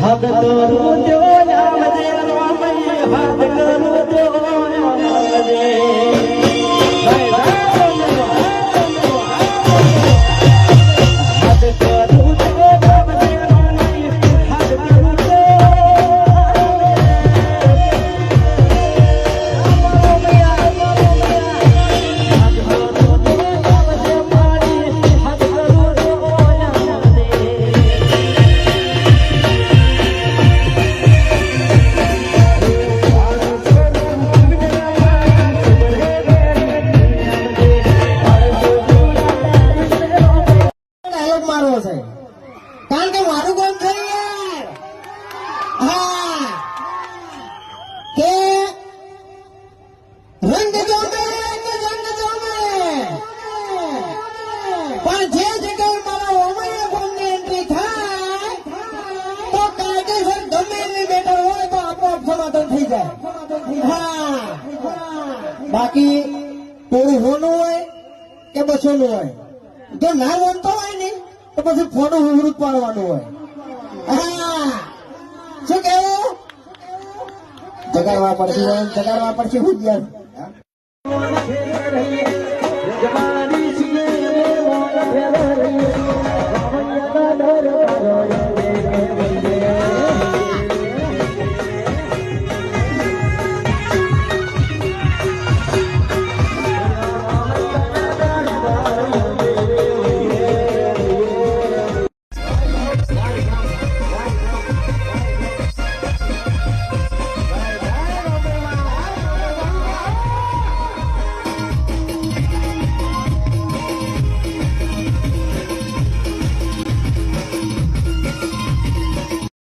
હાથ કરું જો આવજે રોમૈયા હાથ કરું જો આવજે કારણ કે મારું કામ છે યાર હા કે રંગ જોમે પણ જે જગ્યાએ મારા ઓમૈયા ગામની એન્ટ્રી થાય તો કાયદેસર ગમે એની બેટર હોય તો આપોઆપ સમાધાન થઈ જાય હા બાકી થોડું હોનું હોય કે બસોનું હોય જો ના વનતો હોય ને તો પછી ફોટો વિવૃત પાડવાનું હોય હા શું કેવું જગાડવા પડશે હું યાર